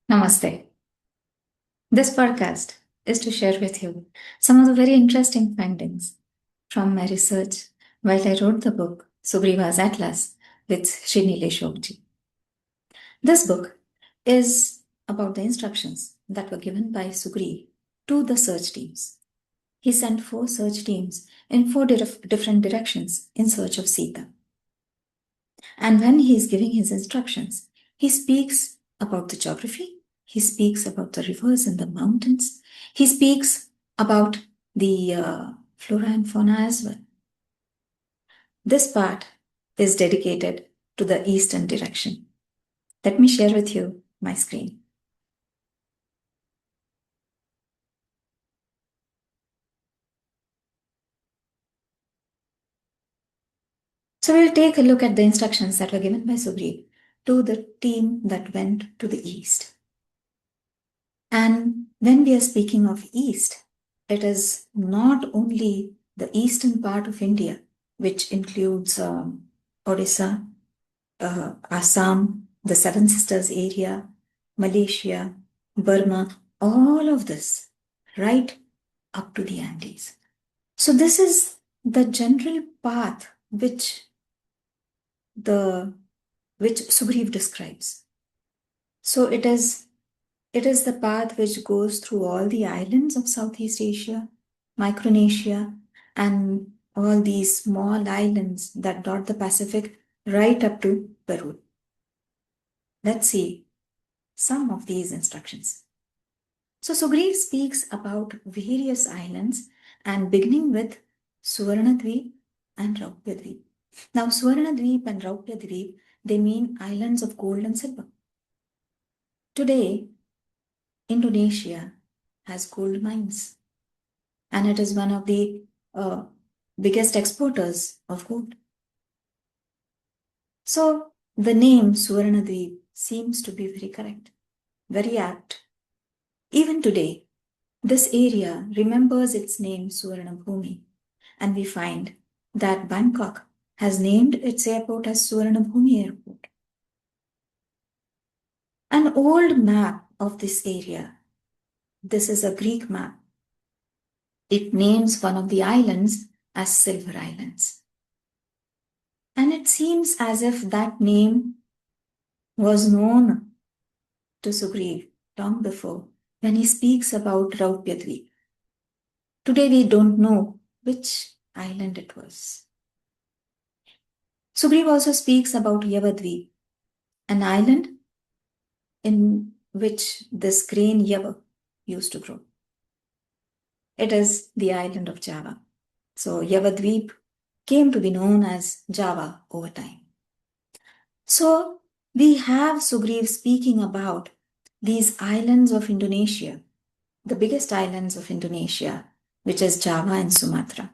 Namaste. This podcast is to share with you some of the very interesting findings from my research while I wrote the book Sugriva's Atlas with Srinile Shokji. This book is about the instructions that were given by Sugriv to the search teams. He sent four search teams in four different directions in search of Sita. And when he is giving his instructions, he speaks about the geography, he speaks about the rivers and the mountains, he speaks about the flora and fauna as well. This part is dedicated to the eastern direction. Let me share with you my screen. So we'll take a look at the instructions that were given by Sugriv to the team that went to the east. And when we are speaking of east, it is not only the eastern part of India, which includes Odisha, Assam, the Seven Sisters area, Malaysia, Burma, all of this, right up to the Andes. So this is the general path which Sugriv describes. So it is the path which goes through all the islands of Southeast Asia, Micronesia, and all these small islands that dot the Pacific right up to Peru. Let's see some of these instructions. So Sugriv speaks about various islands and beginning with Suvarnadweep and Raupyadweep. Now Suvarnadweep and Raupyadweep, they mean islands of gold and silver. Today, Indonesia has gold mines and it is one of the biggest exporters of gold. So the name Suvarnadweep seems to be very correct, very apt. Even today, this area remembers its name Suvarnabhumi, and we find that Bangkok has named its airport as Suvarnabhumi Airport. An old map of this area, this is a Greek map. It names one of the islands as Silver Islands. And it seems as if that name was known to Sugriv long before when he speaks about Raupyadweep. Today we don't know which island it was. Sugriv also speaks about Yavadweep, an island in which this grain Yava used to grow. It is the island of Java. So Yavadweep came to be known as Java over time. So we have Sugriv speaking about these islands of Indonesia, the biggest islands of Indonesia, which is Java and Sumatra.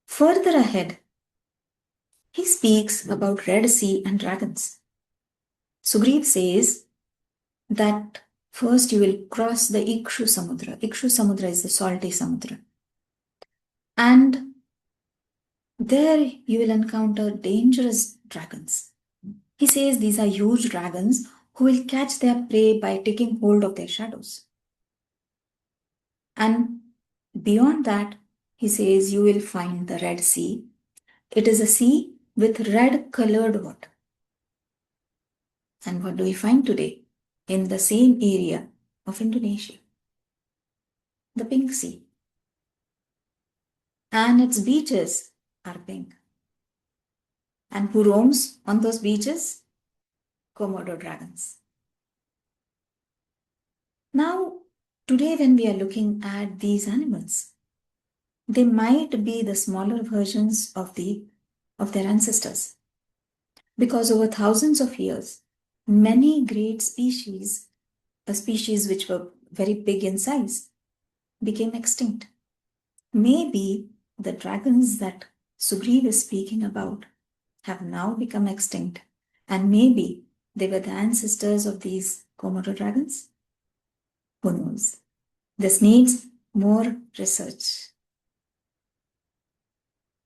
Further ahead, he speaks about Red Sea and dragons. Sugriv says that first you will cross the Ikshu Samudra. Ikshu Samudra is the salty Samudra. And there you will encounter dangerous dragons. He says these are huge dragons who will catch their prey by taking hold of their shadows. And beyond that, he says you will find the Red Sea. It is a sea with red colored water. And what do we find today in the same area of Indonesia? The Pink Sea. And its beaches are pink. And who roams on those beaches? Komodo dragons. Now, today when we are looking at these animals, they might be the smaller versions of their ancestors. Because over thousands of years, many great species, species which were very big in size, became extinct. Maybe the dragons that Sugriv is speaking about have now become extinct, and maybe they were the ancestors of these Komodo dragons. Who knows? This needs more research.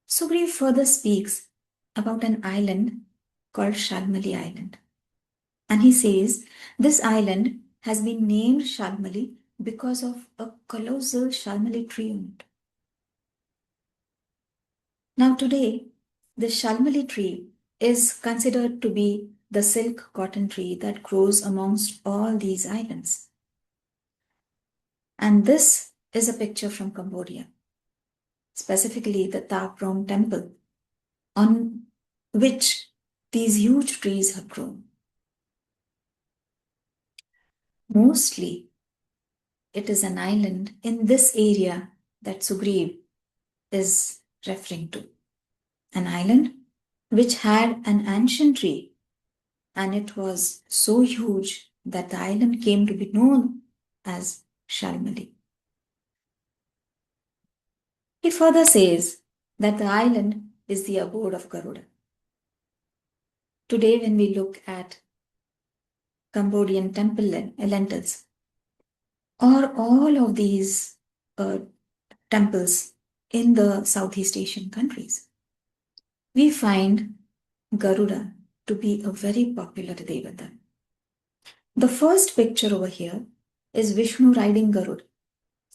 Sugriv further speaks about an island called Shalmali Island. And he says this island has been named Shalmali because of a colossal Shalmali tree on it. Now, today, the Shalmali tree is considered to be the silk cotton tree that grows amongst all these islands. And this is a picture from Cambodia, specifically the Ta Prohm temple, on which these huge trees have grown. Mostly, it is an island in this area that Sugriva is referring to. An island which had an ancient tree, and it was so huge that the island came to be known as Shalmali. He further says that the island is the abode of Garuda. Today, when we look at Cambodian temple lentils, or all of these temples in the Southeast Asian countries, we find Garuda to be a very popular devata. The first picture over here is Vishnu riding Garud,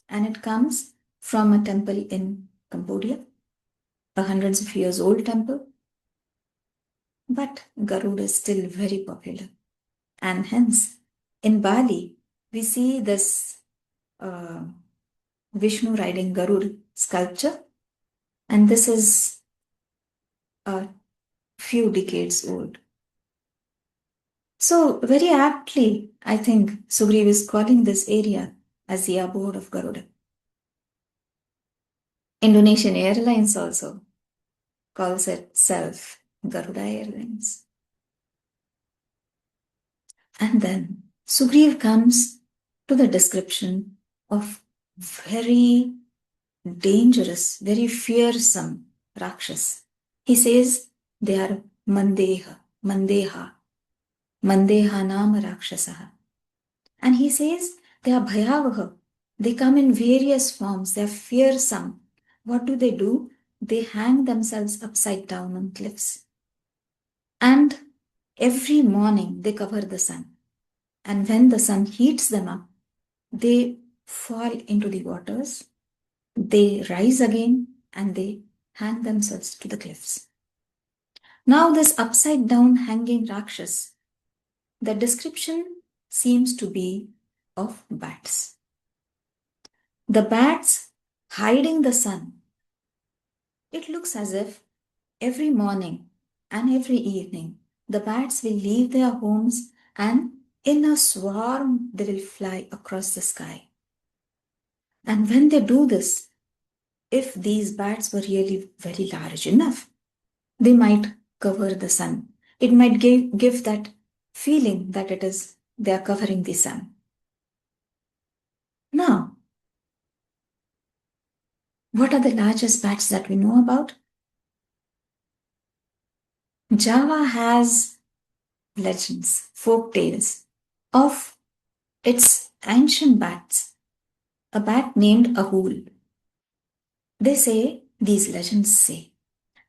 and it comes from a temple in Cambodia, a hundreds of years old temple. But Garud is still very popular, and hence in Bali we see this Vishnu riding Garud sculpture, and this is a few decades old. So, very aptly, I think Sugriva is calling this area as the abode of Garuda. Indonesian Airlines also calls itself Garuda Airlines. And then Sugriva comes to the description of very dangerous, very fearsome Rakshas. He says they are Mandeha Nama Rakshasaha. And he says they are Bhayavaha. They come in various forms. They are fearsome. What do? They hang themselves upside down on cliffs. And every morning they cover the sun. And when the sun heats them up, they fall into the waters. They rise again and they hang themselves to the cliffs. Now, this upside down hanging Rakshas, the description seems to be of bats. The bats hiding the sun. It looks as if every morning and every evening the bats will leave their homes and in a swarm they will fly across the sky. And when they do this, if these bats were really very large enough, they might cover the sun. It might give that feeling that they are covering the sun. Now, what are the largest bats that we know about? Java has legends, folk tales of its ancient bats, a bat named Ahul. These legends say,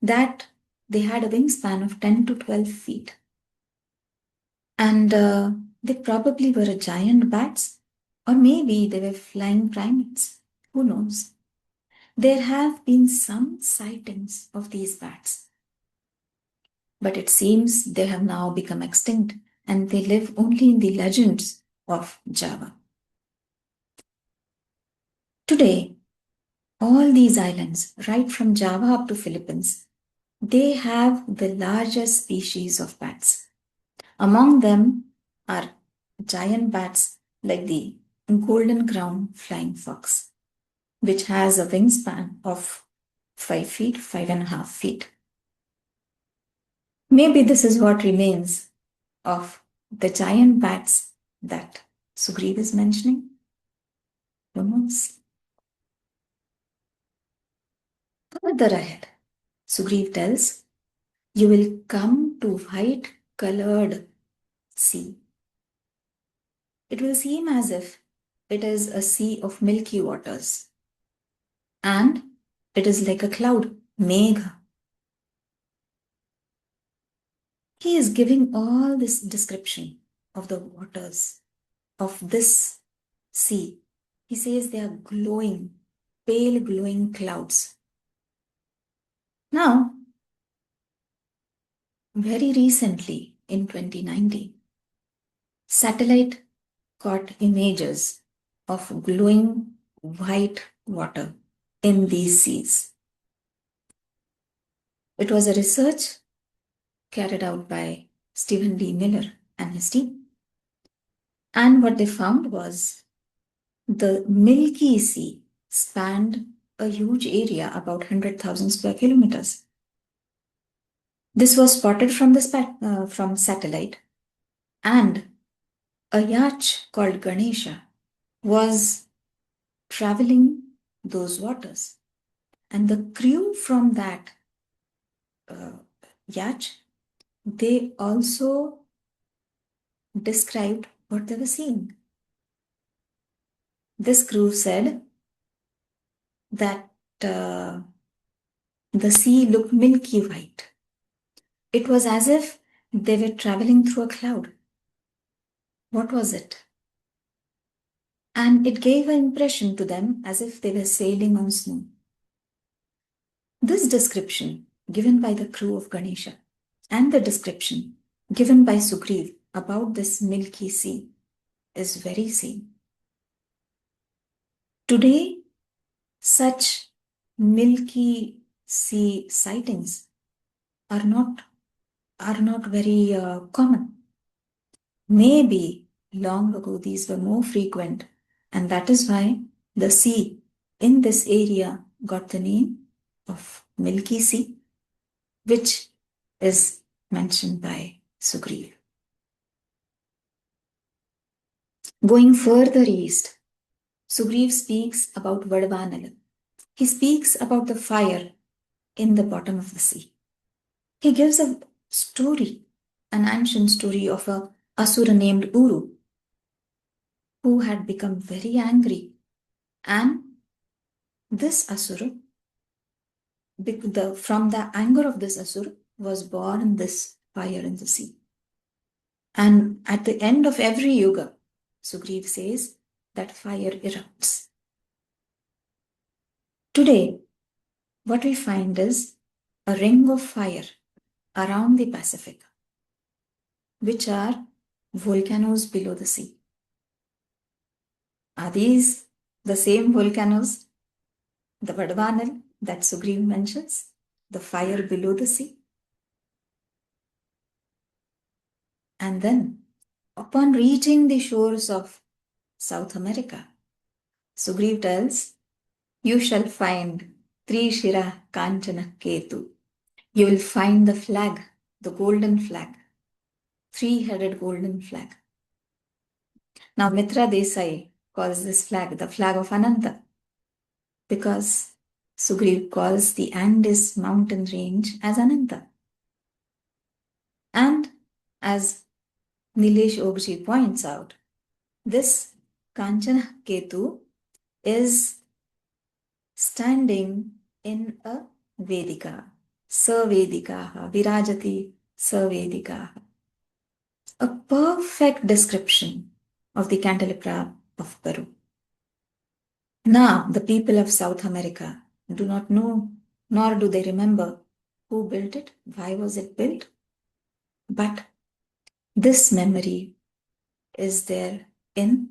that they had a wingspan of 10 to 12 feet. And they probably were a giant bats, or maybe they were flying primates. Who knows? There have been some sightings of these bats, but it seems they have now become extinct and they live only in the legends of Java. Today, all these islands, right from Java up to Philippines, they have the largest species of bats. Among them are giant bats like the golden crown flying fox, which has a wingspan of 5 feet, 5.5 feet. Maybe this is what remains of the giant bats that Sugriva is mentioning. Who knows? Further ahead, Sugriva tells, you will come to white-colored sea. It will seem as if it is a sea of milky waters. And it is like a cloud, megha. He is giving all this description of the waters of this sea. He says they are glowing, pale glowing clouds. Now, very recently in 2019, satellite caught images of glowing white water in these seas. It was a research carried out by Stephen D. Miller and his team. And what they found was the Milky Sea spanned a huge area, about 100,000 square kilometers. This was spotted from from satellite, and a yacht called Ganesha was traveling those waters. And the crew from that yacht, they also described what they were seeing. This crew said that the sea looked milky white. It was as if they were traveling through a cloud. What was it? And it gave an impression to them as if they were sailing on snow. This description given by the crew of Ganesha and the description given by Sugriva about this milky sea is very same. Today, such milky sea sightings are not very common. Maybe long ago these were more frequent, and that is why the sea in this area got the name of Milky Sea, which is mentioned by Sugriva. Going further east, Sugriva speaks about Vadavanala. He speaks about the fire in the bottom of the sea. He gives a story, an ancient story of a asura named Uru, who had become very angry. And this asura, from the anger of this asura, was born this fire in the sea. And at the end of every yuga, Sugriva says that fire erupts. Today, what we find is a ring of fire around the Pacific, which are volcanoes below the sea. Are these the same volcanoes, the Vadavanal that Sugriva mentions, the fire below the sea? And then, upon reaching the shores of South America, Sugriva tells, you shall find Trishira Kanchana Ketu. You will find the flag, the golden flag, three-headed golden flag. Now, Mitra Desai calls this flag the flag of Ananta, because Sugriva calls the Andes mountain range as Ananta. And as Nilesh Ogji points out, this Kanchana Ketu is standing in a Vedika, Savedikaha, Virajati Savedikaha. A perfect description of the candelabra of Peru. Now, the people of South America do not know, nor do they remember who built it, why was it built. But this memory is there in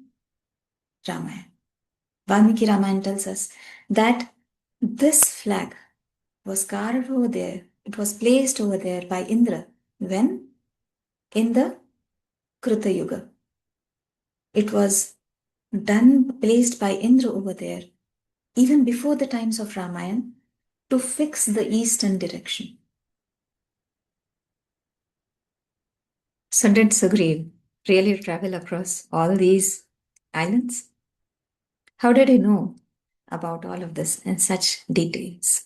Ramayana. Valmiki Ramayana tells us that this flag was carved over there, it was placed over there by Indra when in the Krita Yuga. It was placed by Indra over there even before the times of Ramayana to fix the eastern direction. So did Sugriva really travel across all these islands? How did he know about all of this in such details?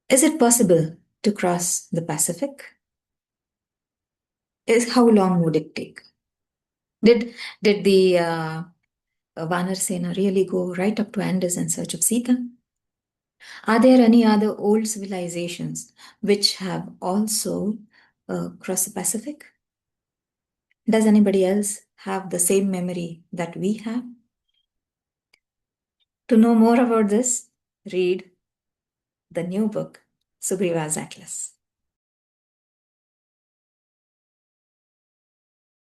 Is it possible to cross the Pacific? How long would it take? Did the Vanar Sena really go right up to Andes in search of Sita? Are there any other old civilizations which have also crossed the Pacific? Does anybody else have the same memory that we have? To know more about this, read the new book, Sugriva's Atlas.